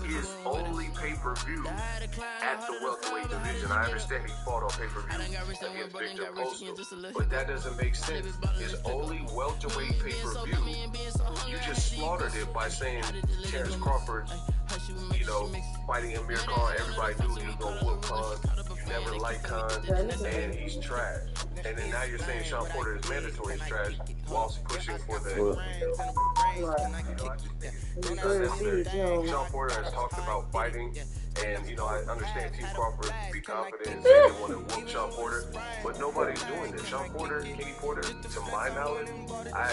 his only pay-per-view at the welterweight division. I understand he fought on pay-per-view against Victor Postal, but that doesn't make sense. His only welterweight pay-per-view, you just slaughtered it by saying Terrence Crawford, you know, fighting Amir Khan. Everybody knew he was going to whoop Khan. You never liked Khan, and he's trash. And then now you're saying Sean Porter is mandatory is trash whilst pushing for the... Sean Porter has talked about fighting, and, you know, I understand Team Crawford be confident and say they want to whoop Sean Porter, but nobody's doing it. Sean Porter, Kenny Porter, to my knowledge, I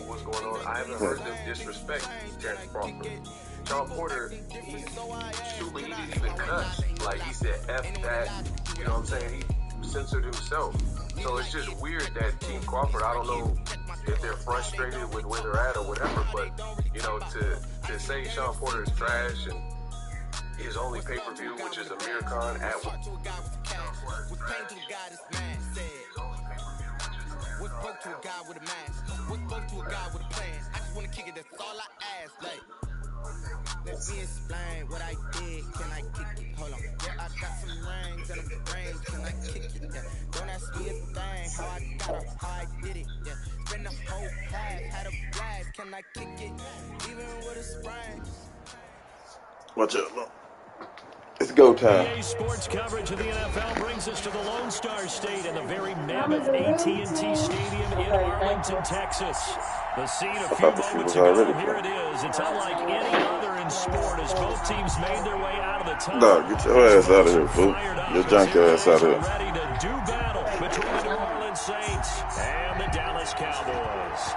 what's going on. I haven't heard them disrespect Terrence Crawford. Sean Porter, he didn't even cuss. Like, he said, F that, you know what I'm saying? He censored himself. So it's just weird that Team Crawford, I don't know if they're frustrated with where they're at or whatever, but, you know, to say Sean Porter is trash and his only pay-per-view, which is Amir Khan at What spoke to a guy with a mask? What spoke to a guy with a plan? I just want to kick it, that's all I ask. Like, let me explain what I did. Can I kick it? Hold on. Yeah, I got some rings and a brain. Can I kick it? Yeah. Don't ask me a thing. How I got it, how I did it. Yeah. Spend the whole path, had a blast. Can I kick it? Even with a sprain. Watch out, look. It's go time. EA Sports coverage of the NFL brings us to the Lone Star State in the very mammoth AT&T Stadium in Arlington, Texas. The scene a few moments ago, here it is. It's unlike any other in sport as both teams made their way out of the tunnel. Dog, get your ass out of here, fool. Your junk ass out of here. Ready to do battle between the New Orleans Saints and the Dallas Cowboys.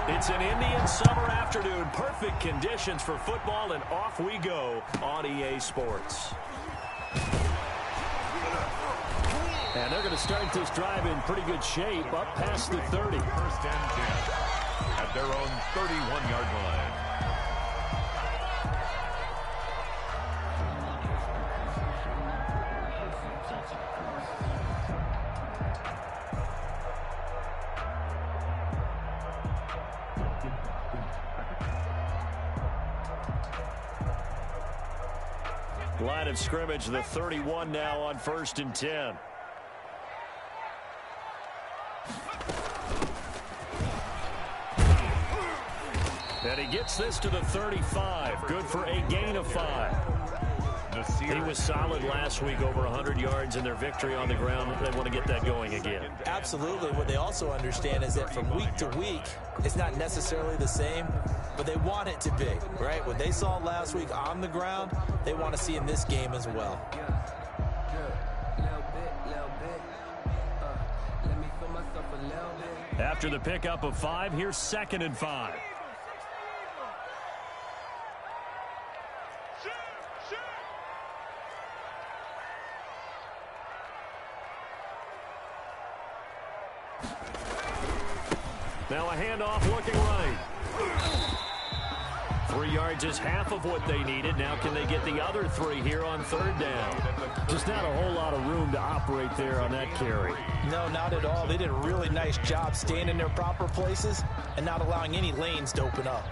It's an Indian summer afternoon. Perfect conditions for football, and off we go on EA Sports. And they're going to start this drive in pretty good shape, up past the 30. First and 10 at their own 31-yard line. Line of scrimmage, the 31 now on 1st and 10. And he gets this to the 35. Good for a gain of 5. He was solid last week, over 100 yards in their victory on the ground. They want to get that going again. Absolutely. What they also understand is that from week to week, it's not necessarily the same, but they want it to be, right? What they saw last week on the ground, they want to see in this game as well. After the pickup of 5, here's 2nd and 5. Now a handoff looking right. 3 yards is half of what they needed. Now can they get the other 3 here on 3rd down? Just not a whole lot of room to operate there on that carry. No, not at all. They did a really nice job staying in their proper places and not allowing any lanes to open up.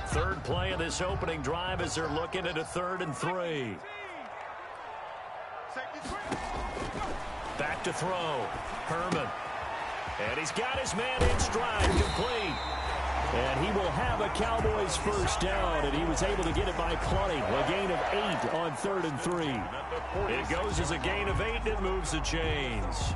3rd play of this opening drive as they're looking at a 3rd and 3. Back to throw. Herman. And he's got his man in stride, complete. And he will have a Cowboys 1st down, and he was able to get it by plenty. A gain of 8 on 3rd and 3. It goes as a gain of 8, and it moves the chains.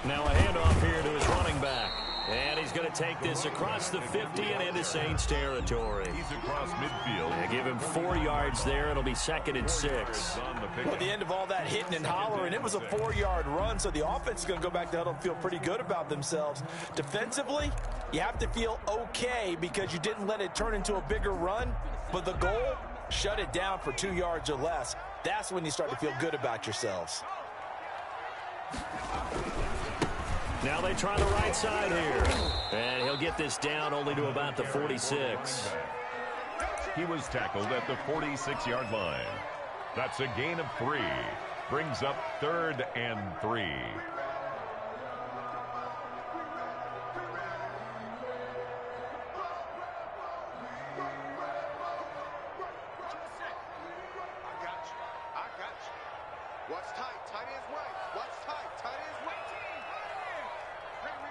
Now a handoff here to his running back. And he's going to take this across the 50 and into Saints territory. He's across midfield. They give him 4 yards there. It'll be 2nd and 6. At the end of all that hitting and hollering, it was a 4-yard run, so the offense is going to go back to huddle and feel pretty good about themselves. Defensively, you have to feel okay because you didn't let it turn into a bigger run, but the goal, shut it down for 2 yards or less. That's when you start to feel good about yourselves. Now they try the right side here. And he'll get this down only to about the 46. He was tackled at the 46-yard line. That's a gain of 3. Brings up 3rd and 3. Watch tight. Tight ends right. Watch tight. Tight ends right. Hey, we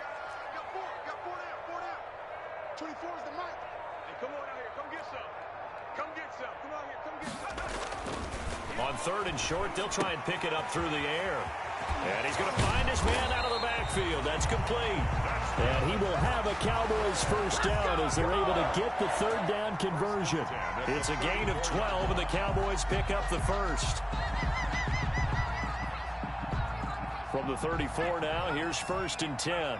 got 4. Got 4 down. 4 down. 24 is the mic. Hey, come on out here. Come get some. Come get some. Come out here. Come get some. On 3rd and short, they'll try and pick it up through the air. And he's going to find his man out of the backfield. That's complete. And he will have a Cowboys first down as they're able to get the 3rd down conversion. It's a gain of 12, and the Cowboys pick up the first. From the 34 now, here's 1st and 10.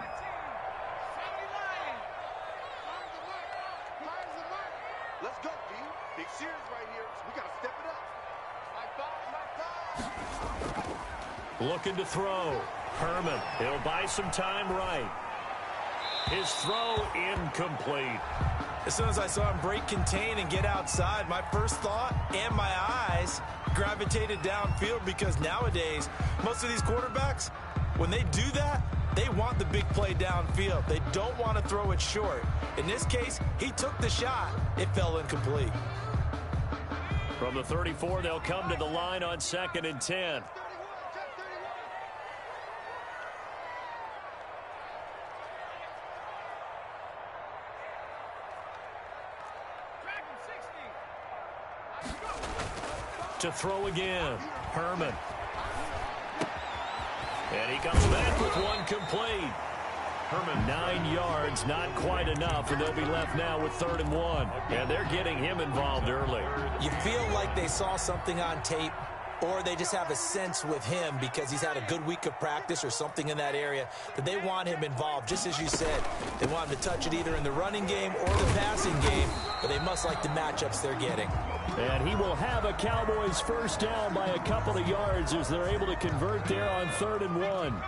Let's go, D. Big series right here. We got to step it up. Looking to throw. Herman, he'll buy some time right. His throw incomplete. As soon as I saw him break contain and get outside, my first thought and my eyes gravitated downfield, because nowadays, most of these quarterbacks, when they do that, they want the big play downfield. They don't want to throw it short. In this case, he took the shot. It fell incomplete. From the 34, they'll come to the line on 2nd and 10. To throw again, Herman. And he comes back with one complete. Herman, 9 yards, not quite enough, and they'll be left now with 3rd and 1. And they're getting him involved early. You feel like they saw something on tape, or they just have a sense with him because he's had a good week of practice or something in that area that they want him involved. Just as you said, they want him to touch it either in the running game or the passing game, but they must like the matchups they're getting. And he will have a Cowboys first down by a couple of yards as they're able to convert there on 3rd and 1.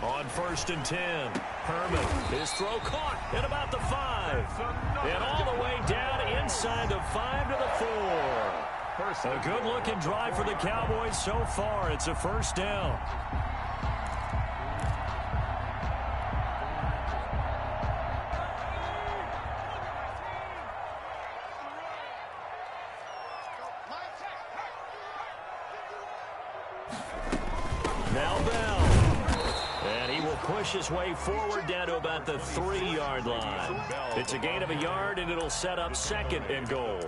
On 1st and 10, Herman, his throw caught at about the 5. And all the way down inside the 5 to the 4. A good-looking drive for the Cowboys so far. It's a first down. Now Bell. And he will push his way forward down to about the 3-yard line. It's a gain of a yard, and it'll set up 2nd and goal.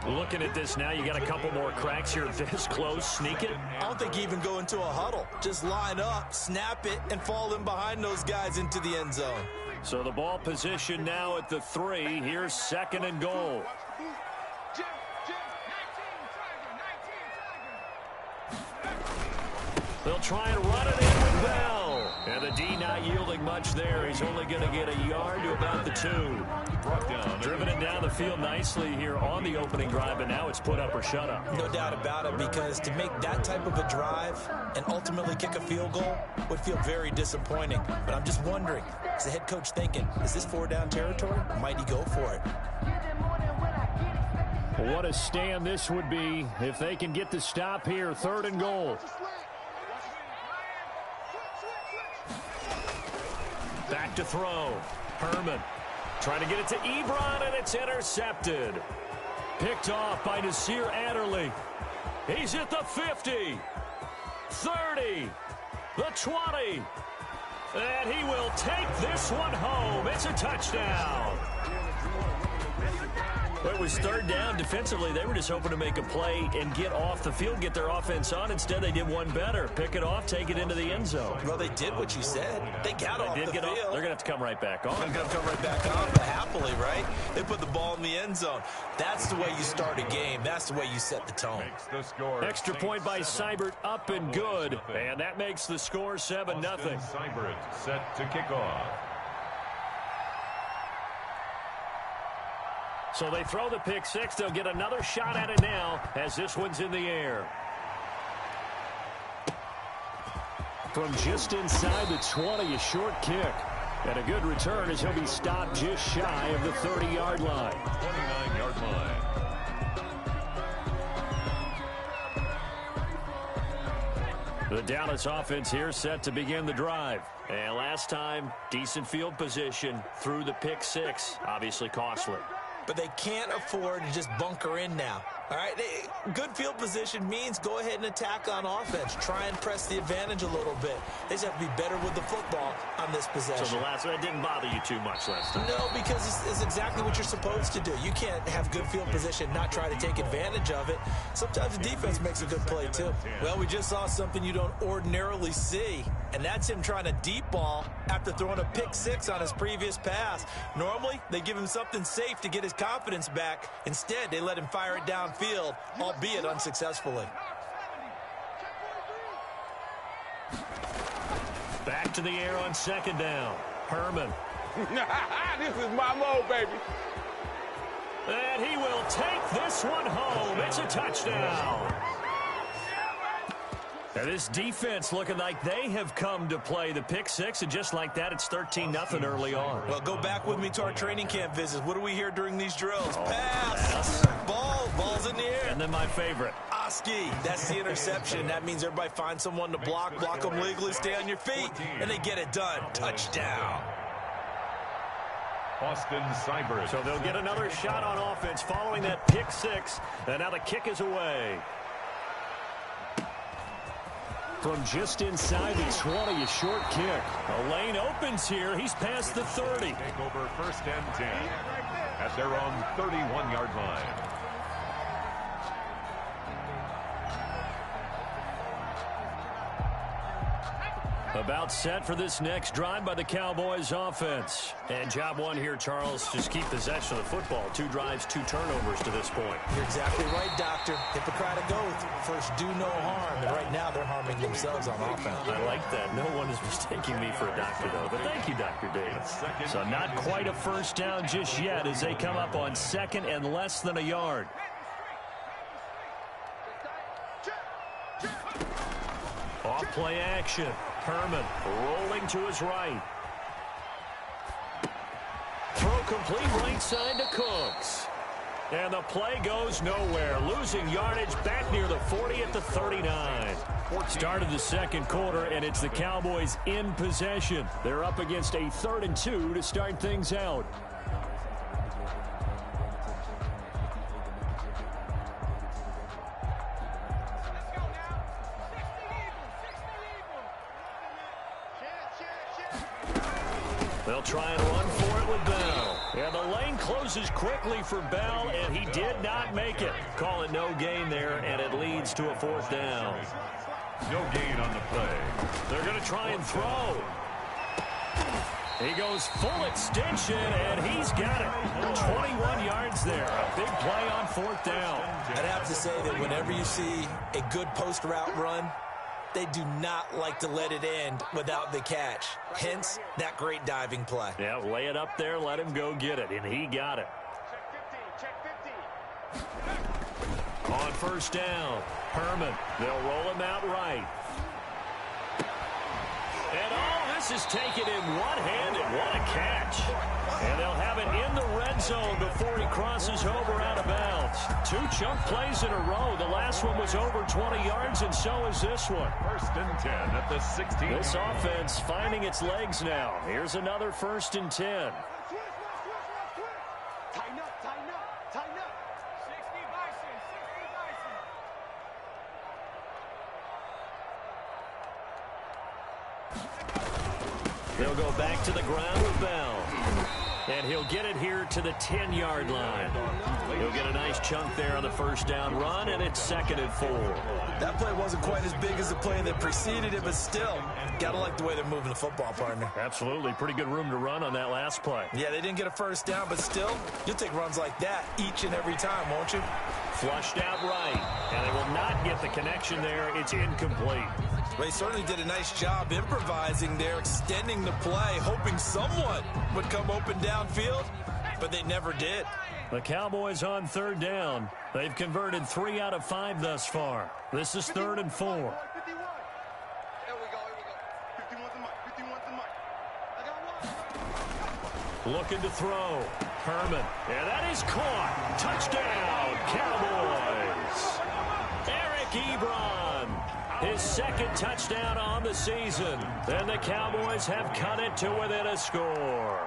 Looking at this now, you got a couple more cracks here this close. Sneak it. I don't think you even go into a huddle. Just line up, snap it, and fall in behind those guys into the end zone. So the ball position now at the 3. Here's 2nd and goal. They'll try and run it in with Bell. And the D not yielding much there. He's only going to get a yard to about the 2. Driven it down the field nicely here on the opening drive, and now it's put up or shut up. No doubt about it, because to make that type of a drive and ultimately kick a field goal would feel very disappointing. But I'm just wondering, is the head coach thinking, is this 4-down territory? Might he go for it? What a stand this would be if they can get the stop here. 3rd and goal. Back to throw. Herman trying to get it to Ebron, and it's intercepted. Picked off by Nasir Adderley. He's at the 50, 30, the 20. And he will take this one home. It's a touchdown. It was 3rd down. Defensively, they were just hoping to make a play and get off the field, get their offense on. Instead, they did one better. Pick it off, take it into the end zone. Well, they did what you said. They got off the field. They're going to have to come right back on. They're going to come right back on, but happily, right? They put the ball in the end zone. That's the way you start a game. That's the way you set the tone. Extra point by Seibert, up and good. And that makes the score 7-0. Seibert set to kick off. So they throw the pick six. They'll get another shot at it now as this one's in the air. From just inside the 20, a short kick. And a good return as he'll be stopped just shy of the 30-yard line. 29-yard line. The Dallas offense here set to begin the drive. And last time, decent field position through the pick six. Obviously costly. But they can't afford to just bunker in now. All right, good field position means go ahead and attack on offense. Try and press the advantage a little bit. They just have to be better with the football on this possession. So the last one didn't bother you too much last time? No, because it's exactly what you're supposed to do. You can't have good field position, not try to take advantage of it. Sometimes the defense makes a good play, too. Well, we just saw something you don't ordinarily see, and that's him trying to deep ball after throwing a pick six on his previous pass. Normally, they give him something safe to get his confidence back. Instead, they let him fire it downfield, albeit unsuccessfully. Back to the air on second down. Herman. This is my mode, baby. And he will take this one home. It's a touchdown. Now this defense looking like they have come to play the pick six, and just like that, it's 13-0 early on. Well, go back with me to our training camp visits. What do we hear during these drills? Pass. Ball's in the air. And then my favorite. Oski. That's the interception. That means everybody finds someone to block them legally, stay on your feet, and they get it done. Touchdown. Austin Seibert. So they'll get another shot on offense following that pick six, and now the kick is away. From just inside the 20, a short kick. A lane opens here. He's past the 30. Take over first and 10 at their own 31-yard line. About set for this next drive by the Cowboys offense. And job one here, Charles, just keep possession of the football. 2 drives, 2 turnovers to this point. You're exactly right, Doctor. Hippocratic oath. First, do no harm. And right now, they're harming themselves on offense. I like that. No one is mistaking me for a doctor, though. But thank you, Dr. Dave. So not quite a first down just yet as they come up on second and less than a yard. Off play action. Herman rolling to his right. Throw complete right side to Cooks. And the play goes nowhere. Losing yardage back near the 40 at the 39. Start of the second quarter, and it's the Cowboys in possession. They're up against a 3rd and 2 to start things out. They'll try and run for it with Bell. And the lane closes quickly for Bell, and he did not make it. Call it no gain there, and it leads to a 4th down. No gain on the play. They're going to try and throw. He goes full extension, and he's got it. 21 yards there. A big play on 4th down. I'd have to say that whenever you see a good post route run, they do not like to let it end without the catch. Hence, that great diving play. Yeah, lay it up there, let him go get it, and he got it. On first down, Herman. They'll roll him out right. And this is taken in one-handed. What a catch. And they'll have it in the red zone before he crosses over out of bounds. 2 chunk plays in a row. The last one was over 20 yards, and so is this one. First and 10 at the 16. This offense finding its legs now. Here's another 1st and 10. Tighten up, tighten up, tighten up. 60 Bison, 60 Bison. They'll go back to the ground with Bell. And he'll get it here to the 10-yard line. He'll get a nice chunk there on the first down run, and it's 2nd and 4. That play wasn't quite as big as the play that preceded it, but still, gotta like the way they're moving the football, partner. Absolutely. Pretty good room to run on that last play. Yeah, they didn't get a first down, but still, you'll take runs like that each and every time, won't you? Flushed out right, and they will not get the connection there. It's incomplete. They certainly did a nice job improvising there, extending the play, hoping someone would come open downfield, but they never did. The Cowboys on third down. They've converted 3 out of 5 thus far. This is 3rd and 4. Here we go. 51's the mic. 51's the mic. I got one. Looking to throw. Herman. And that is caught. Touchdown, Cowboys. Eric Ebron. His 2nd touchdown on the season. And the Cowboys have cut it to within a score.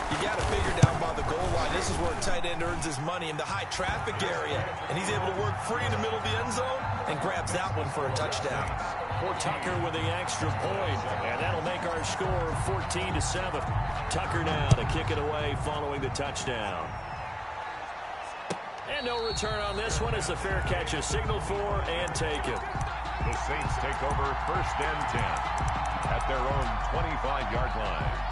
You got to figure down by the goal line. This is where a tight end earns his money in the high traffic area. And he's able to work free in the middle of the end zone and grabs that one for a touchdown. For Tucker with the extra point. And that'll make our score 14-7. Tucker now to kick it away following the touchdown. And no return on this one as the fair catch is signaled for and taken. The Saints take over 1st and 10 at their own 25-yard line.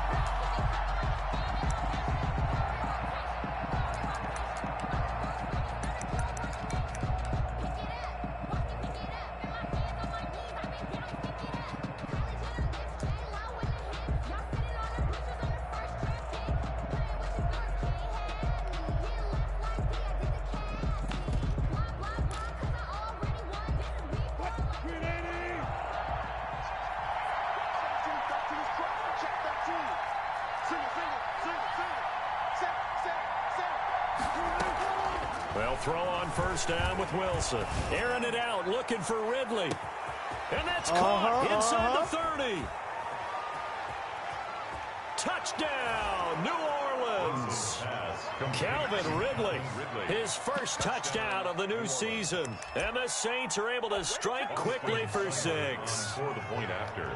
Well, throw on 1st down with Wilson. Airing it out, looking for Ridley. And that's caught inside the 30. Touchdown, New Orleans. Calvin Ridley, his 1st touchdown of the new season. And the Saints are able to strike quickly for 6. For the point after.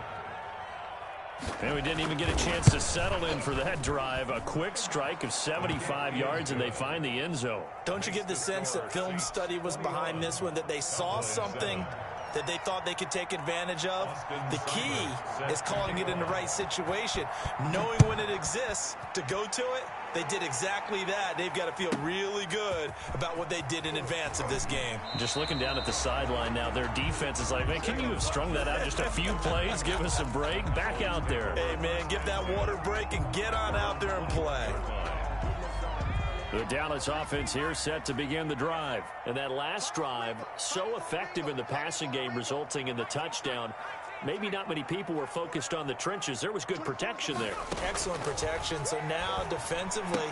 And we didn't even get a chance to settle in for that drive. A quick strike of 75 yards, and they find the end zone. Don't you get the sense that film study was behind this one, that they saw something that they thought they could take advantage of? The key is calling it in the right situation, knowing when it exists to go to it. They did exactly that. They've got to feel really good about what they did in advance of this game. Just looking down at the sideline now, their defense is like, man, can you have strung that out just a few plays? Give us a break. Back out there. Hey, man, give that water break and get on out there and play. The Dallas offense here set to begin the drive. And that last drive, so effective in the passing game, resulting in the touchdown. Maybe not many people were focused on the trenches. There was good protection there. Excellent protection. So now defensively.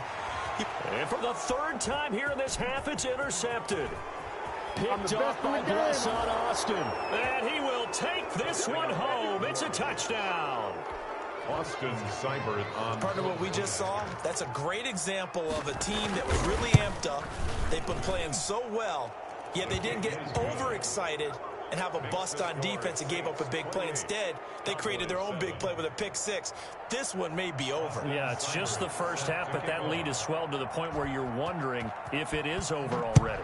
And for the 3rd time here in this half, it's intercepted. Picked off by Blesson Austin. And he will take this one home. It's a touchdown. Austin Seibert on. Partner, what we just saw, that's a great example of a team that was really amped up. They've been playing so well, yet they didn't get overexcited and have a bust on defense and gave up a big play. Instead, they created their own big play with a pick 6. This one may be over. Yeah, it's just the 1st half, but that lead has swelled to the point where you're wondering if it is over already.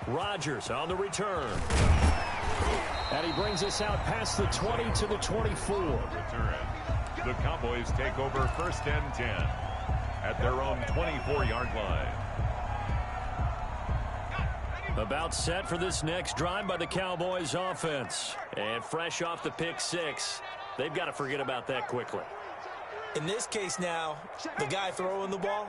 Rodgers on the return. And he brings us out past the 20 to the 24. Return. The Cowboys take over 1st and 10 at their own 24-yard line. About set for this next drive by the Cowboys offense. And fresh off the pick 6, they've got to forget about that quickly. In this case now, the guy throwing the ball,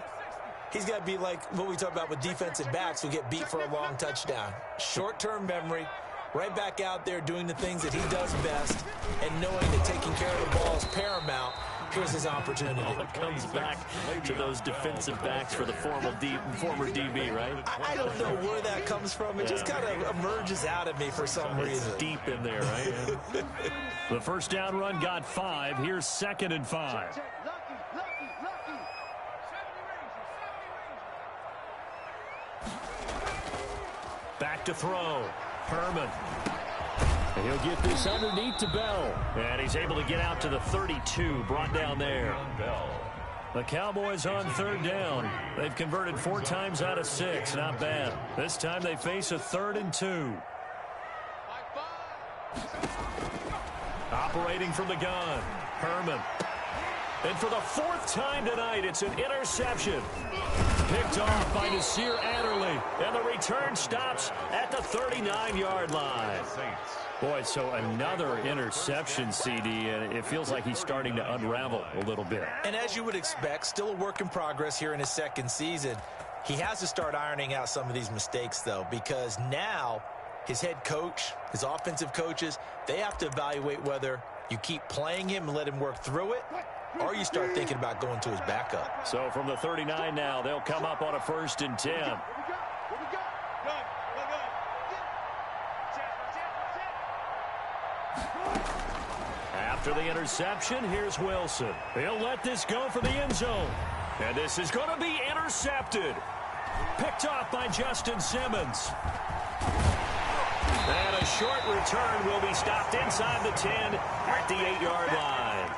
he's got to be like what we talk about with defensive backs who get beat for a long touchdown. Short-term memory, right back out there doing the things that he does best, and knowing that taking care of the ball is paramount. Here's his opportunity. It comes back to those defensive backs for the former DB, right? I don't know where that comes from. It just kind of emerges out of me for some reason. It's deep in there, right? The 1st down run got 5. Here's 2nd and 5. Back to throw. Herman. And he'll get this underneath to Bell. And he's able to get out to the 32, brought down there. The Cowboys on 3rd down. They've converted 4 times out of 6. Not bad. This time they face a 3rd and 2. Operating from the gun. Herman. And for the 4th time tonight, it's an interception. picked off by Nasir Adderley. And the return stops at the 39-yard line. Boy, so another interception, CD, and it feels like he's starting to unravel a little bit. And as you would expect, still a work in progress here in his second season. He has to start ironing out some of these mistakes, though, because now his head coach, his offensive coaches, they have to evaluate whether you keep playing him and let him work through it, or you start thinking about going to his backup. So from the 39 now, they'll come up on a 1st and 10. After the interception, here's Wilson. He'll let this go for the end zone. And this is going to be intercepted. Picked off by Justin Simmons. And a short return will be stopped inside the 10 at the 8-yard line.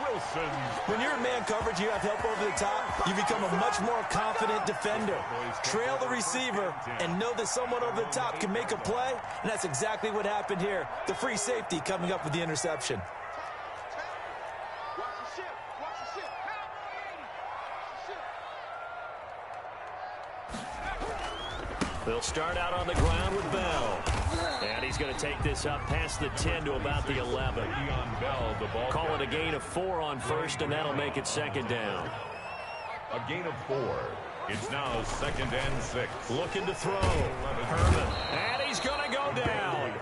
Wilson. When you're in man coverage, you have help over the top, you become a much more confident defender. Trail the receiver and know that someone over the top can make a play, and that's exactly what happened here. The free safety coming up with the interception. They'll start out on the ground with Bell. And he's going to take this up past the 10 to about the 11. Call it a gain of 4 on 1st, and that'll make it 2nd down. A gain of 4. It's now 2nd and 6. Looking to throw. Herman. And he's going to go down.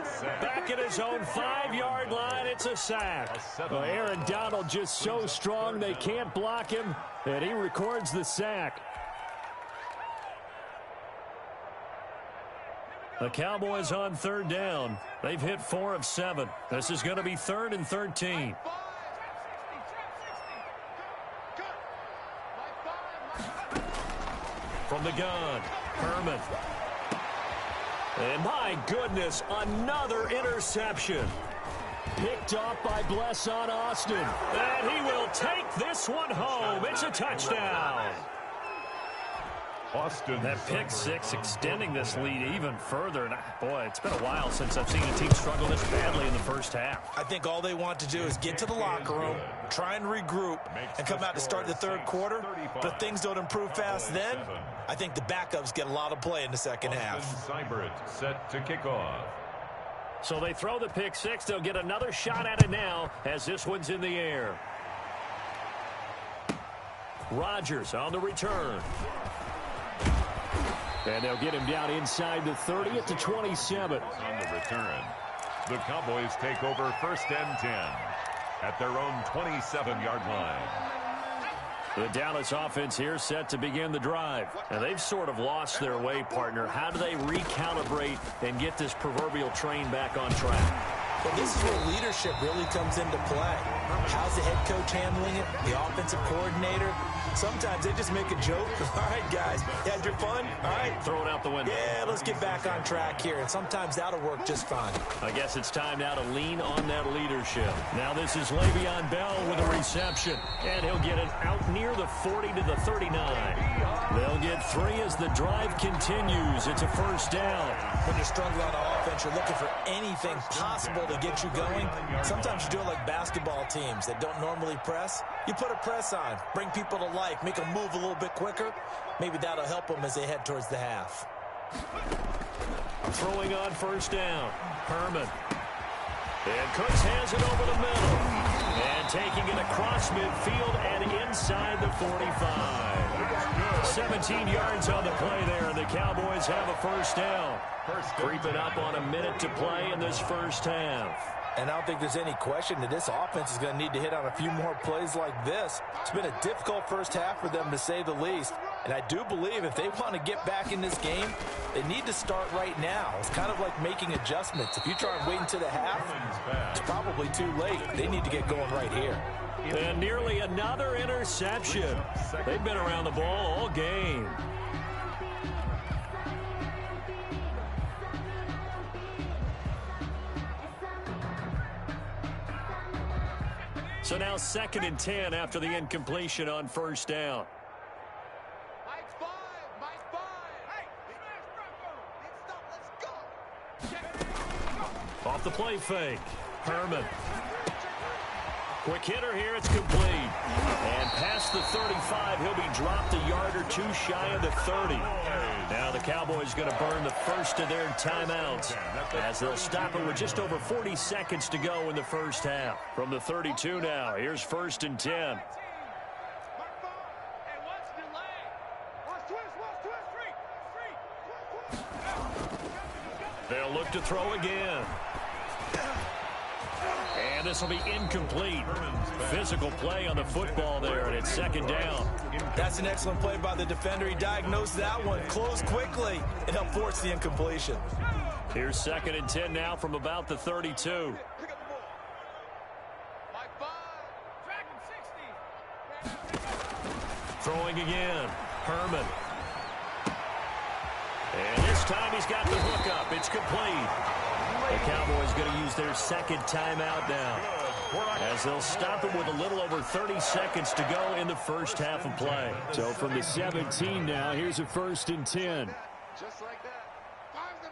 Back at his own 5-yard line, it's a sack. Well, Aaron Donald just so strong they can't block him, and he records the sack. The Cowboys on 3rd down. They've hit 4 of 7. This is going to be 3rd and 13. From the gun, Herman. And my goodness, another interception. Picked off by Blesson Austin. And he will take this one home. It's a touchdown. Austin. That pick six extending this lead even further. And boy, it's been a while since I've seen a team struggle this badly in the first half. I think all they want to do is get to the locker room, try and regroup, and come out to start the third quarter. But if things don't improve fast then, I think the backups get a lot of play in the second half. Seibert set to kick off. So they throw the pick six. They'll get another shot at it now as this one's in the air. Rodgers on the return. And they'll get him down inside the 30 at the 27. On the return, the Cowboys take over 1st and 10 at their own 27-yard line. The Dallas offense here set to begin the drive. And they've sort of lost their way, partner. How do they recalibrate and get this proverbial train back on track? Well, this is where leadership really comes into play. How's the head coach handling it? The offensive coordinator? Sometimes they just make a joke. All right, guys, you had your fun? All right. Throw it out the window. Yeah, let's get back on track here. And sometimes that'll work just fine. I guess it's time now to lean on that leadership. Now this is Le'Veon Bell with a reception. And he'll get it out near the 40 to the 39. They'll get 3 as the drive continues. It's a 1st down. When you're struggling on offense, you're looking for anything possible to get you going. Sometimes you do it like basketball teams that don't normally press. You put a press on, bring people to life, make them move a little bit quicker. Maybe that'll help them as they head towards the half. Throwing on 1st down. Herman. And Cooks has it over the middle. And taking it across midfield and inside the 45. 17 yards on the play there, and the Cowboys have a 1st down. Creeping up on a minute to play in this first half. And I don't think there's any question that this offense is going to need to hit on a few more plays like this. It's been a difficult first half for them, to say the least. And I do believe if they want to get back in this game, they need to start right now. It's kind of like making adjustments. If you try and wait until the half, it's probably too late. They need to get going right here. And nearly another interception. They've been around the ball all game. So now 2nd and 10 after the incompletion on 1st down. Mike's 5. Mike's 5. Hey, let's go. Off the play fake. Herman. Quick hitter here. It's complete. And past the 35, he'll be dropped a yard or two shy of the 30. Now the Cowboys going to burn the first of their timeouts as they'll stop it with just over 40 seconds to go in the first half. From the 32 now, here's 1st and 10. They'll look to throw again. And this will be incomplete. Physical play on the football there, and it's 2nd down. That's an excellent play by the defender. He diagnosed that one, closed quickly, and helped force the incompletion. Here's 2nd and 10 now from about the 32. Throwing again. Herman. And this time he's got the hook up. It's complete. The Cowboys going to use their 2nd timeout now, as they'll stop it with a little over 30 seconds to go in the first half of play. So from the 17 now, here's a 1st and 10. Just like that. Five's the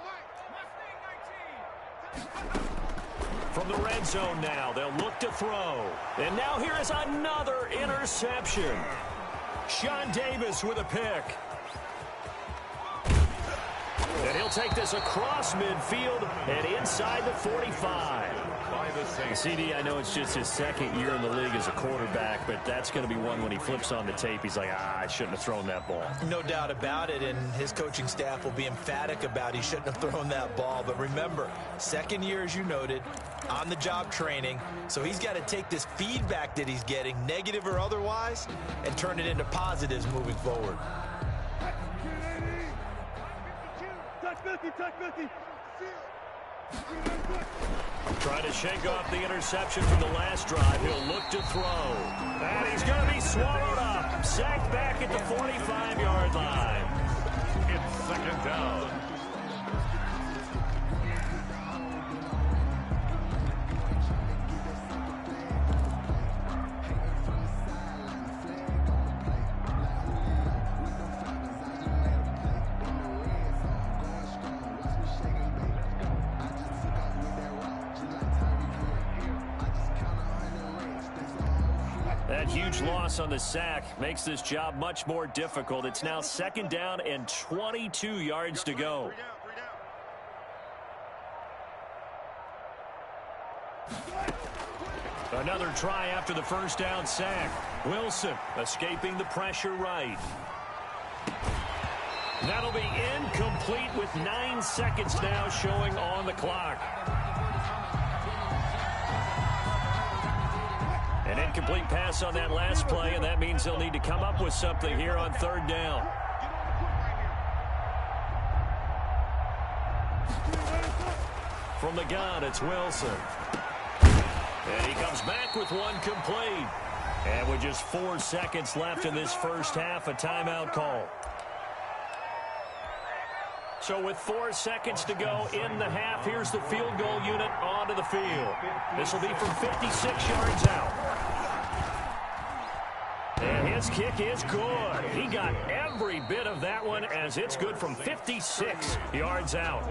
mic. From the red zone now, they'll look to throw. And now here is another interception. Sean Davis with a pick. And he'll take this across midfield and inside the 45. CD, I know it's just his 2nd year in the league as a quarterback, but that's going to be one when he flips on the tape. He's like, I shouldn't have thrown that ball. No doubt about it, and his coaching staff will be emphatic about he shouldn't have thrown that ball. But remember, 2nd year, as you noted, on-the-job training, so he's got to take this feedback that he's getting, negative or otherwise, and turn it into positives moving forward. Trying to shake off the interception from the last drive. He'll look to throw. And he's going to be swallowed up. Sacked back at the 45-yard line. It's 2nd down. That huge loss on the sack makes this job much more difficult. It's now 2nd down and 22 yards to go. Another try after the 1st down sack. Wilson escaping the pressure right. That'll be incomplete with 9 seconds now showing on the clock. An incomplete pass on that last play, and that means they'll need to come up with something here on 3rd down. From the gun, it's Wilson. And he comes back with one complete. And with just 4 seconds left in this first half, a timeout call. So with 4 seconds to go in the half, here's the field goal unit onto the field. This will be from 56 yards out. And his kick is good. He got every bit of that one as it's good from 56 yards out.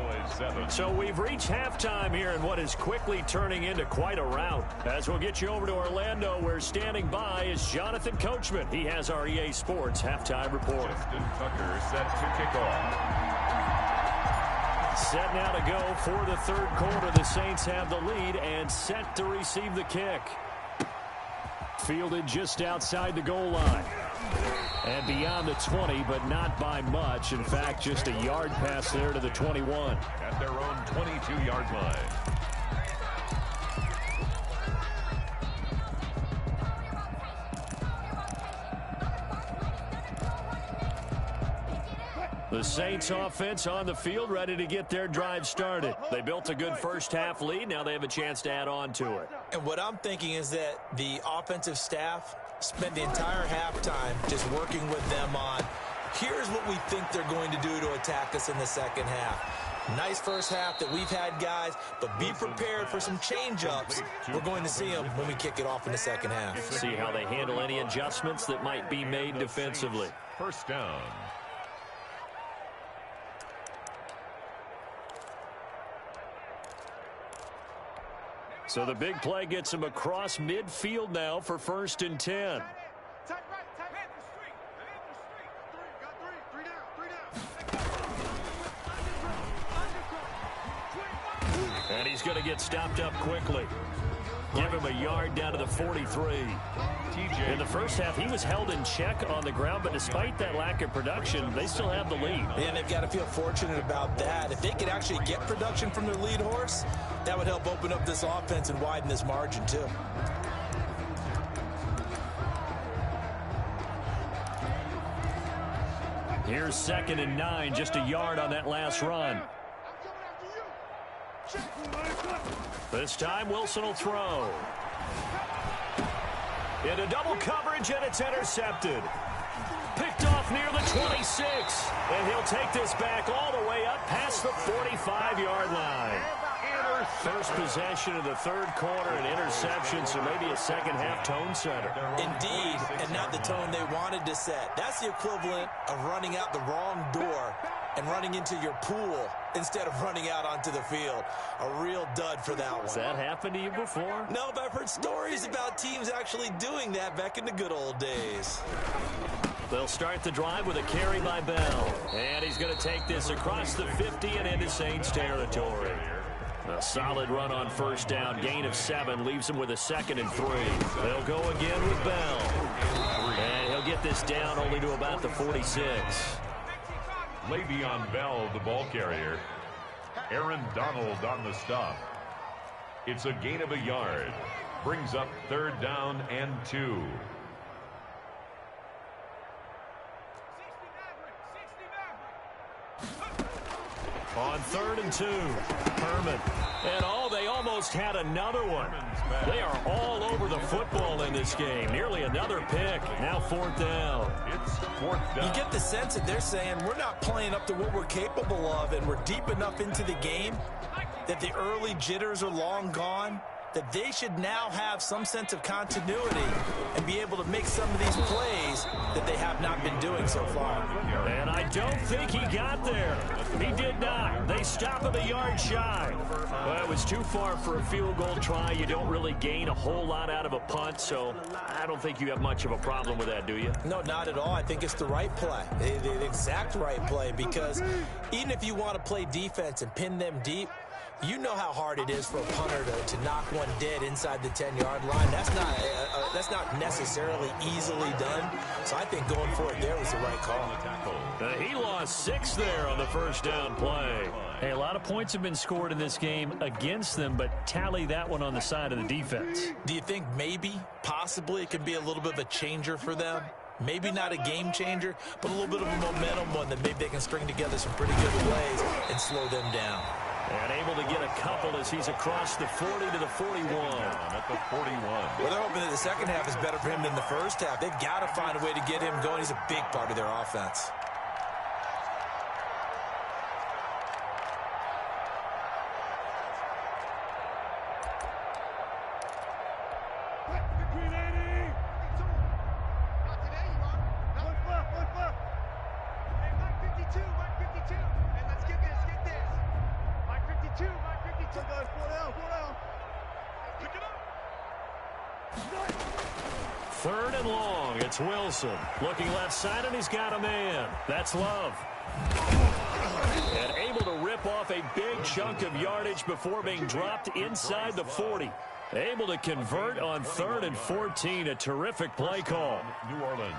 So we've reached halftime here in what is quickly turning into quite a rout. As we'll get you over to Orlando, where standing by is Jonathan Coachman. He has our EA Sports halftime report. Justin Tucker set to kick off. Set now to go for the 3rd quarter. The Saints have the lead and set to receive the kick. Fielded just outside the goal line. And beyond the 20, but not by much. In fact, just a yard pass there to the 21. At their own 22-yard line. The Saints offense on the field, ready to get their drive started. They built a good first half lead. Now they have a chance to add on to it. And what I'm thinking is that the offensive staff spent the entire halftime just working with them on, here's what we think they're going to do to attack us in the second half. Nice first half that we've had, guys, but be prepared for some change-ups. We're going to see them when we kick it off in the second half. See how they handle any adjustments that might be made defensively. First down. So the big play gets him across midfield now for 1st and 10. And he's going to get stopped up quickly. Give him a yard down to the 43. In the first half, he was held in check on the ground, but despite that lack of production, they still have the lead. And they've got to feel fortunate about that. If they could actually get production from their lead horse, that would help open up this offense and widen this margin, too. Here's 2nd and 9, just a yard on that last run. This time, Wilson will throw. Into double coverage, and it's intercepted. Picked off near the 26. And he'll take this back all the way up past the 45-yard line. First possession of the 3rd quarter, an interception, so maybe a second-half tone setter. Indeed, and not the tone they wanted to set. That's the equivalent of running out the wrong door and running into your pool instead of running out onto the field. A real dud for that one. Has that happened to you before? No, but I've heard stories about teams actually doing that back in the good old days. They'll start the drive with a carry by Bell. And he's going to take this across the 50 and into Saints territory. A solid run on 1st down. Gain of 7 leaves him with a 2nd and 3. They'll go again with Bell. And he'll get this down only to about the 46. Le'Veon Bell, the ball carrier. Aaron Donald on the stop. It's a gain of a yard. Brings up 3rd down and 2. On 3rd and 2, Herman. And they almost had another one. They are all over the football in this game. Nearly another pick. Now 4th down. It's 4th down. You get the sense that they're saying we're not playing up to what we're capable of, and we're deep enough into the game that the early jitters are long gone, that they should now have some sense of continuity and be able to make some of these plays that they have not been doing so far. And I don't think he got there. He did not. They stop him a yard shy. Well, it was too far for a field goal try. You don't really gain a whole lot out of a punt, so I don't think you have much of a problem with that, do you? No, not at all. I think it's the right play, the exact right play, because even if you want to play defense and pin them deep, you know how hard it is for a punter to knock one dead inside the 10-yard line. That's not necessarily easily done. So I think going for it there was the right call. He lost 6 there on the 1st down play. Hey, a lot of points have been scored in this game against them, but tally that one on the side of the defense. Do you think maybe, possibly, it could be a little bit of a changer for them? Maybe not a game changer, but a little bit of a momentum one that maybe they can string together some pretty good plays and slow them down. And able to get a couple as he's across the 40 to the 41. At the 41. Well, they're hoping that the second half is better for him than the first half. They've got to find a way to get him going. He's a big part of their offense. Third and long. It's Wilson. Looking left side, and he's got a man. That's Love. And able to rip off a big chunk of yardage before being dropped inside the 40. Able to convert on 3rd and 14. A terrific play call. New Orleans.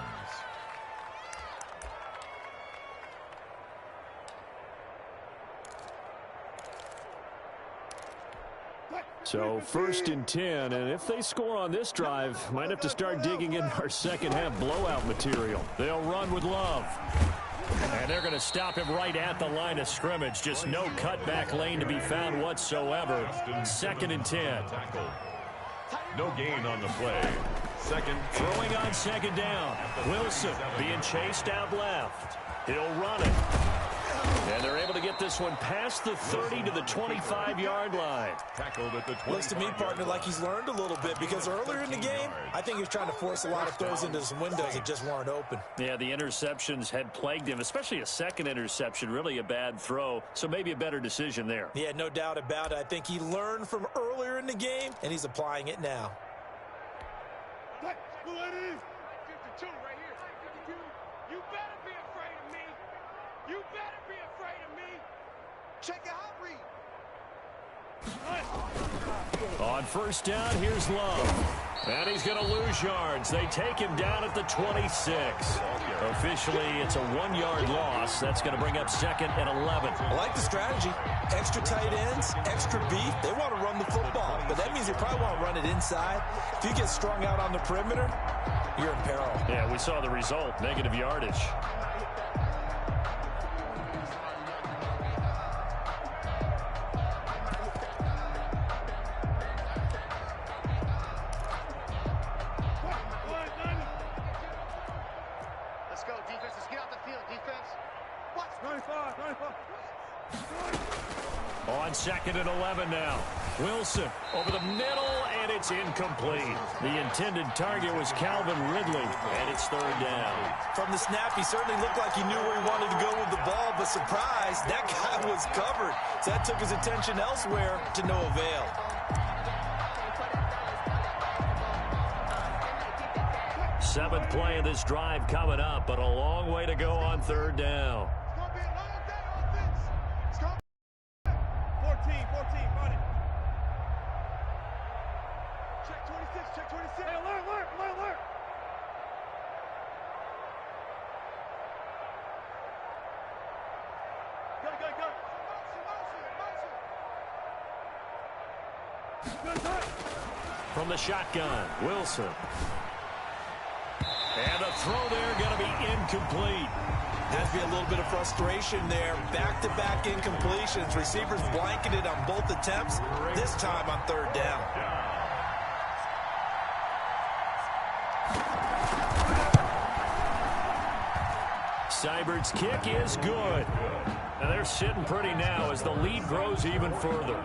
So 1st and 10, and if they score on this drive, might have to start digging in our second half blowout material. They'll run with Love. And they're going to stop him right at the line of scrimmage. Just no cutback lane to be found whatsoever. 2nd and 10. No gain on the play. Second. Throwing on 2nd down. Wilson being chased out left. He'll run it. And they're able to get this one past the 30 to the 25-yard line. Tackled at the 20. Looks to me, partner, like he's learned a little bit, because earlier in the game, I think he was trying to force a lot of throws into some windows that just weren't open. Yeah, the interceptions had plagued him, especially a second interception, really a bad throw, so maybe a better decision there. Yeah, no doubt about it. I think he learned from earlier in the game, and he's applying it now. 52 right here. 52. You better be afraid of me. You better be afraid of me. Check it out, Reed. On first down, here's Love. And he's going to lose yards. They take him down at the 26. Officially, it's a 1-yard loss. That's going to bring up 2nd and 11. I like the strategy. Extra tight ends, extra beef. They want to run the football, but that means they probably want to run it inside. If you get strung out on the perimeter, you're in peril. Yeah, we saw the result, negative yardage. Let's go, defense. Let's get out the field, defense. Watch. 95. On 2nd and 11 now. Wilson over the middle, and it's incomplete. The intended target was Calvin Ridley, and it's 3rd down. From the snap, he certainly looked like he knew where he wanted to go with the ball, but surprise, that guy was covered. So that took his attention elsewhere to no avail. Seventh play of this drive coming up, but a long way to go on 3rd down. It's going to be a long day, offense. 14, run it. Check 26. Hey, alert. Go. From the shotgun, Wilson. And a throw there going to be incomplete. Has to be a little bit of frustration there. Back-to-back incompletions. Receivers blanketed on both attempts, this time on 3rd down. Seibert's kick is good. Now they're sitting pretty now as the lead grows even further.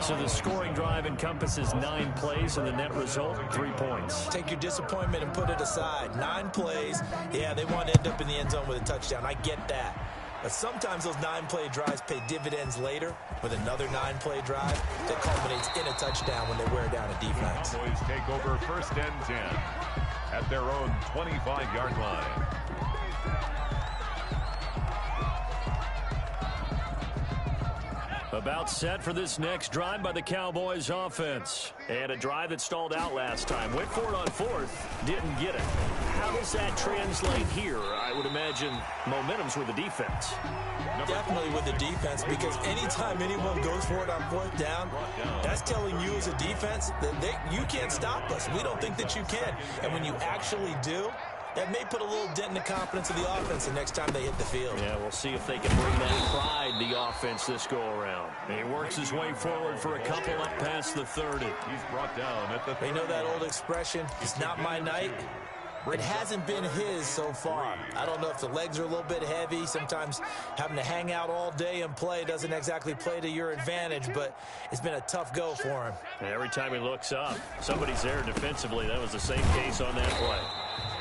So the scoring drive encompasses 9 plays, and the net result, 3 points. Take your disappointment and put it aside. 9 plays. Yeah, they want to end up in the end zone with a touchdown. I get that. But sometimes those 9-play drives pay dividends later with another 9-play drive that culminates in a touchdown when they wear down a defense. Cowboys take over 1st and 10 at their own 25-yard line. About set for this next drive by the Cowboys offense. And a drive that stalled out last time. Went for it on 4th, didn't get it. How does that translate here? I would imagine momentum's with the defense. Definitely with the defense, because anytime anyone goes for it on 4th down, that's telling you as a defense that you can't stop us. We don't think that you can. And when you actually do, that may put a little dent in the confidence of the offense the next time they hit the field. Yeah, we'll see if they can bring that pride, the offense, this go-around. He works his way forward for a couple up past the 30. He's brought down at the 30. You know that old expression, it's not my night? It hasn't been his so far. I don't know if the legs are a little bit heavy. Sometimes having to hang out all day and play doesn't exactly play to your advantage, but it's been a tough go for him. And every time he looks up, somebody's there defensively. That was the same case on that play.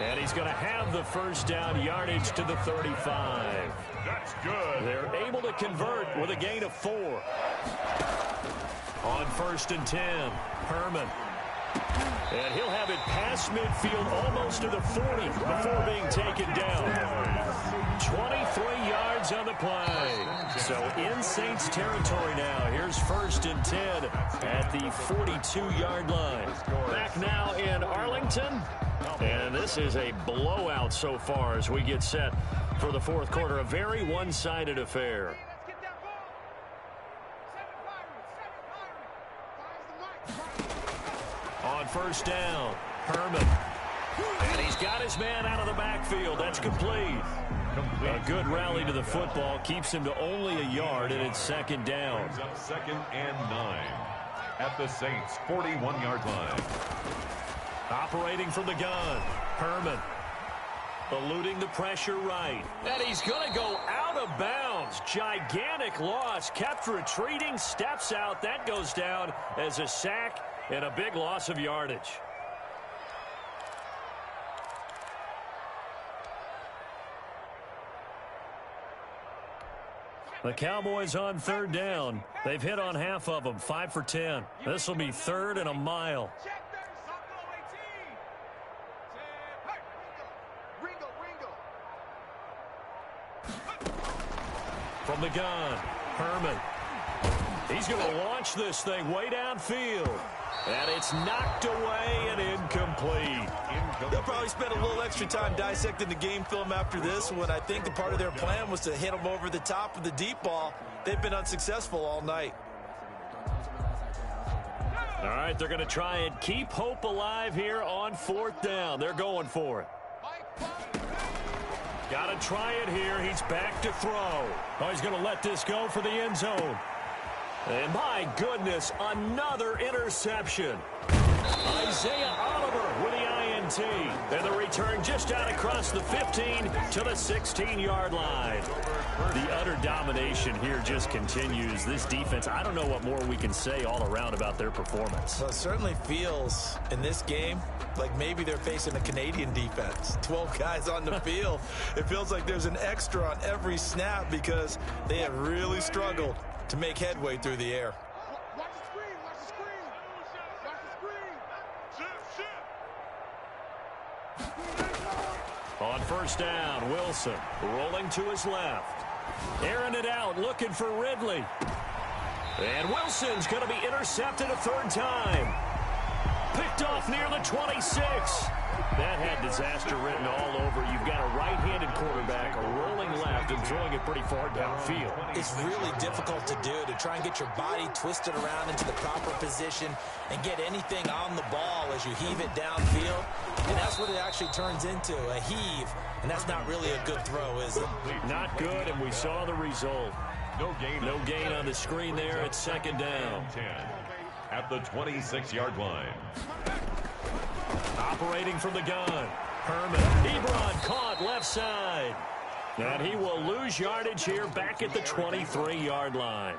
And he's going to have the 1st down, yardage to the 35. That's good. They're able to convert with a gain of 4. On 1st and 10, Herman. And he'll have it past midfield almost to the 40 before being taken down. 23 yards on the play. So in Saints territory now. Here's 1st and 10 at the 42-yard line. Back now in Arlington. And this is a blowout so far as we get set for the 4th quarter. A very one-sided affair. On 1st down, Herman. And he's got his man out of the backfield. That's complete. A good rally to the football keeps him to only a yard, and it's 2nd down. Brings up 2nd and 9 at the Saints' 41-yard line. Operating from the gun, Herman. Eluding the pressure right. And he's going to go out of bounds. Gigantic loss. Kept retreating. Steps out. That goes down as a sack and a big loss of yardage. The Cowboys on third down. They've hit on half of them, 5 for 10. This will be third and a mile. From the gun, Herman. He's going to launch this thing way downfield. And it's knocked away and incomplete. They'll probably spend a little extra time dissecting the game film after this one. I think the part of their plan was to hit them over the top of the deep ball. They've been unsuccessful all night. All right, they're going to try and keep hope alive here on fourth down. They're going for it. Got to try it here. He's back to throw. Oh, he's going to let this go for the end zone. And my goodness, another interception. Isaiah Oliver with the INT. And the return just out across the 15 to the 16-yard line. The utter domination here just continues. This defense, I don't know what more we can say all around about their performance. Well, it certainly feels in this game like maybe they're facing a Canadian defense. 12 guys on the field. It feels like there's an extra on every snap because they have really struggled to make headway through the air. Watch the screen, watch the screen. Watch the screen. On first down, Wilson rolling to his left. Airing it out, looking for Ridley. And Wilson's going to be intercepted a third time. Picked off near the 26. That had disaster written all over. You've got a right-handed quarterback rolling left and throwing it pretty far downfield. It's really difficult to do, to try and get your body twisted around into the proper position and get anything on the ball as you heave it downfield. And that's what it actually turns into, a heave. And that's not really a good throw, is it? Not good, and we saw the result. No gain on the screen there at second down. 10 at the 26-yard line. Operating from the gun, Herman. Ebron caught left side. And he will lose yardage here back at the 23-yard line.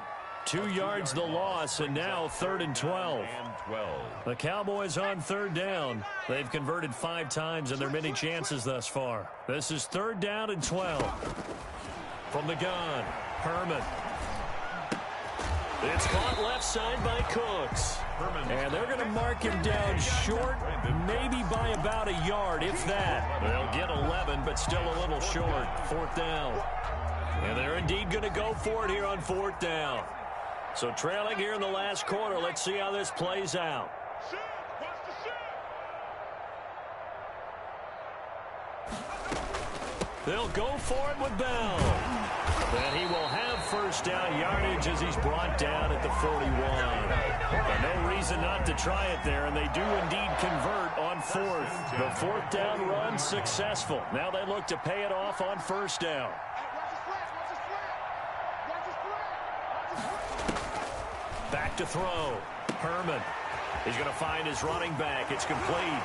2 yards the loss, and now 3rd and 12. The Cowboys on third down. They've converted 5 times in their many chances thus far. This is 3rd down and 12. From the gun, Herman. It's caught left side by Cooks. And they're going to mark him down short, maybe by about a yard, if that. They'll get 11, but still a little short. 4th down. And they're indeed going to go for it here on 4th down. So trailing here in the last quarter. Let's see how this plays out. They'll go for it with Bell. And he will have first down yardage as he's brought down at the 41. But no reason not to try it there, and they do indeed convert on 4th. The 4th down run successful. Now they look to pay it off on first down. Back to throw. Herman. He's going to find his running back. It's complete.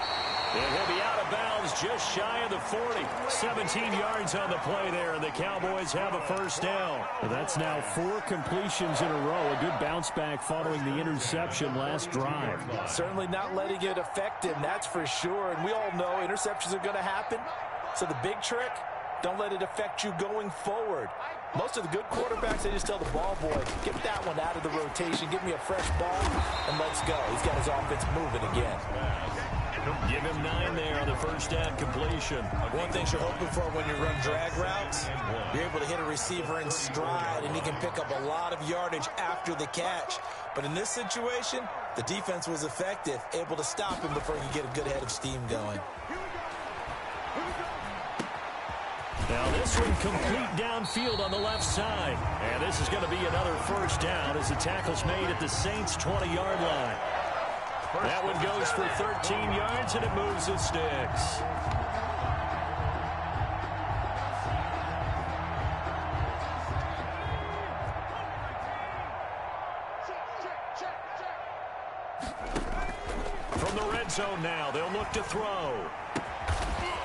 And he'll be out of bounds just shy of the 40. 17 yards on the play there, and the Cowboys have a first down. That's now 4 completions in a row. A good bounce back following the interception last drive. Certainly not letting it affect him, that's for sure. And we all know interceptions are going to happen. So the big trick, don't let it affect you going forward. Most of the good quarterbacks, they just tell the ball boy, get that one out of the rotation, give me a fresh ball, and let's go. He's got his offense moving again. Give him 9 there on the first down completion. One thing you're hoping for when you run drag routes, you're able to hit a receiver in stride, and he can pick up a lot of yardage after the catch. But in this situation, the defense was effective, able to stop him before he could get a good head of steam going. Now this one complete downfield on the left side. And this is going to be another first down as the tackle's made at the Saints' 20-yard line. That one goes for 13 yards, and it moves the sticks. From the red zone now, they'll look to throw.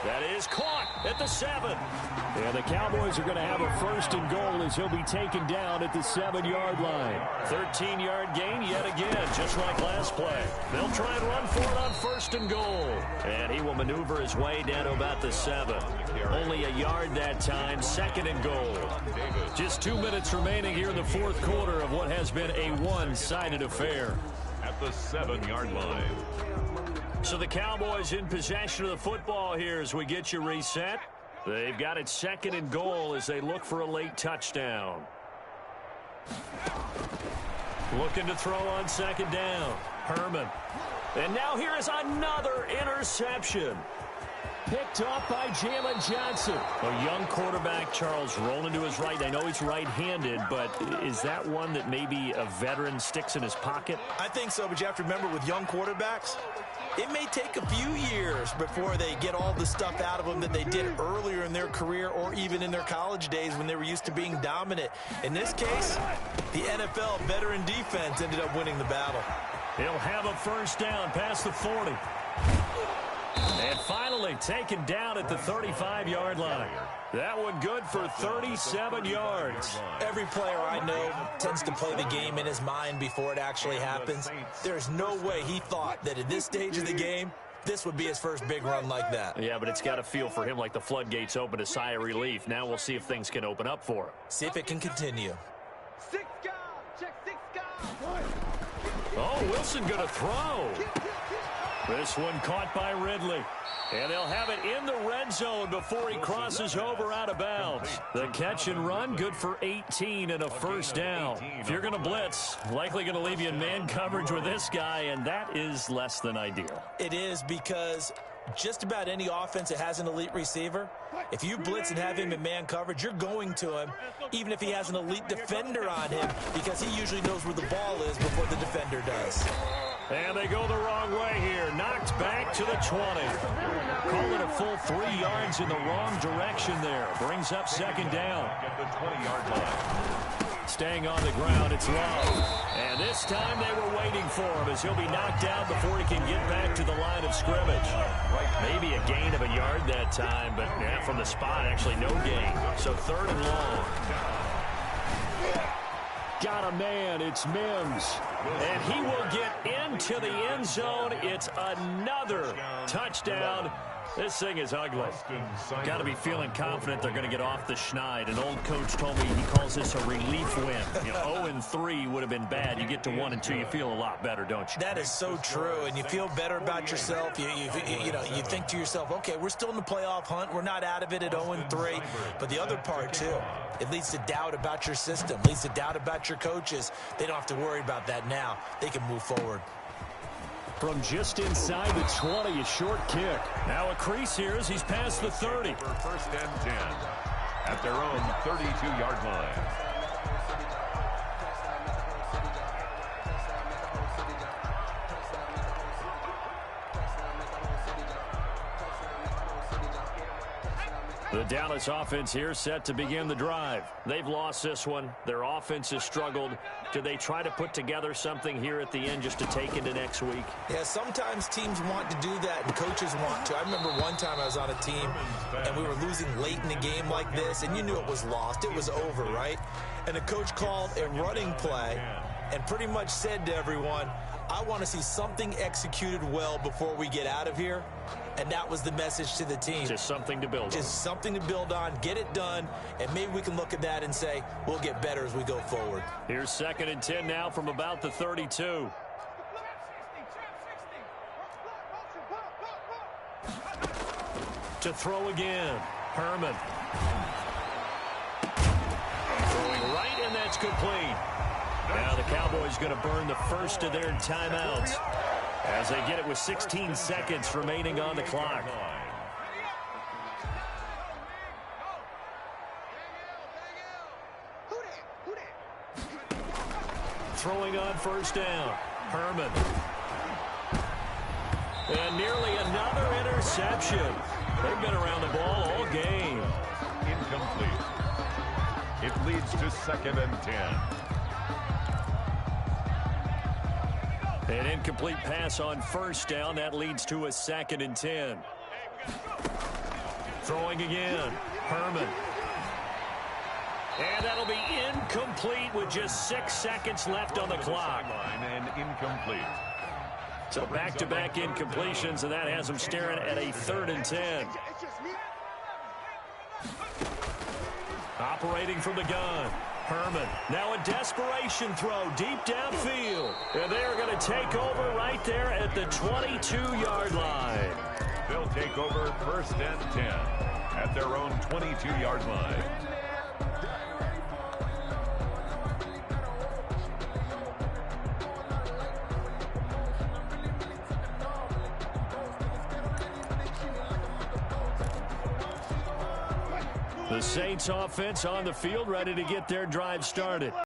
That is caught at the 7. And the Cowboys are going to have a first and goal as he'll be taken down at the 7-yard line. 13-yard gain yet again, just like last play. They'll try and run for it on first and goal. And he will maneuver his way down to about the 7. Only a yard that time, second and goal. Just 2 minutes remaining here in the fourth quarter of what has been a one-sided affair. At the 7-yard line. So the Cowboys in possession of the football here as we get you reset. They've got it second and goal as they look for a late touchdown. Looking to throw on second down. Herman. And now here is another interception. Picked off by Jalen Johnson. A young quarterback, Charles, rolling to his right. I know he's right-handed, but is that one that maybe a veteran sticks in his pocket? I think so, but you have to remember with young quarterbacks, it may take a few years before they get all the stuff out of them that they did earlier in their career or even in their college days when they were used to being dominant. In this case, the NFL veteran defense ended up winning the battle. He'll have a first down past the 40. And finally taken down at the 35-yard line. That one good for 37 yards. Every player I know tends to play the game in his mind before it actually happens. There's no way he thought that at this stage of the game, this would be his first big run like that. Yeah, but it's got to feel for him like the floodgates open, a sigh of relief. Now we'll see if things can open up for him. See if it can continue. Oh, Wilson going to throw. This one caught by Ridley. And they'll have it in the red zone before he crosses over out of bounds. The catch and run, good for 18 and a first down. If you're going to blitz, likely going to leave you in man coverage with this guy, and that is less than ideal. It is because just about any offense that has an elite receiver, if you blitz and have him in man coverage, you're going to him, even if he has an elite defender on him, because he usually knows where the ball is before the defender does. And they go the wrong way here. Knocked back to the 20. Call it a full 3 yards in the wrong direction there. Brings up second down. At the 20-yard line. Staying on the ground, it's Love. And this time they were waiting for him as he'll be knocked out before he can get back to the line of scrimmage. Maybe a gain of a yard that time, but yeah, from the spot, actually no gain. So third and long. Got a man. It's Mims. And he will get into the end zone. It's another touchdown. This thing is ugly. Got to be feeling confident they're going to get off the schneid. An old coach told me he calls this a relief win. 0-3 would have been bad. You get to 1-2, you feel a lot better, don't you? That is so true, and you feel better about yourself. You think to yourself, okay, we're still in the playoff hunt. We're not out of it at 0-3. But the other part, too, it leads to doubt about your system, leads to doubt about your coaches. They don't have to worry about that now. They can move forward. From just inside the 20, a short kick. Now a crease here as he's past the 30. For first and 10 at their own 32-yard line. The Dallas offense here set to begin the drive. They've lost this one. Their offense has struggled. Do they try to put together something here at the end just to take into next week? Yeah, sometimes teams want to do that and coaches want to. I remember one time I was on a team and we were losing late in the game like this, and you knew it was lost. It was over, right? And the coach called a running play and pretty much said to everyone, I want to see something executed well before we get out of here. And that was the message to the team. Just something to build on. Just something to build on, get it done, and maybe we can look at that and say, we'll get better as we go forward. Here's second and 10 now from about the 32. To throw again, Herman. Throwing right, and that's complete. Now the Cowboys going to burn the first of their timeouts as they get it with 16 seconds remaining on the clock. Throwing on first down, Herman. And nearly another interception. They've been around the ball all game. Incomplete. It leads to second and 10. An incomplete pass on first down. That leads to a second and 10. Throwing again. Herman. And that'll be incomplete with just 6 seconds left on the clock. And incomplete. So back-to-back incompletions, and that has them staring at a 3rd and 10. Operating from the gun. Herman. Now a desperation throw deep downfield. And they are going to take over right there at the 22-yard line. They'll take over 1st and 10 at their own 22-yard line. The Saints offense on the field, ready to get their drive started.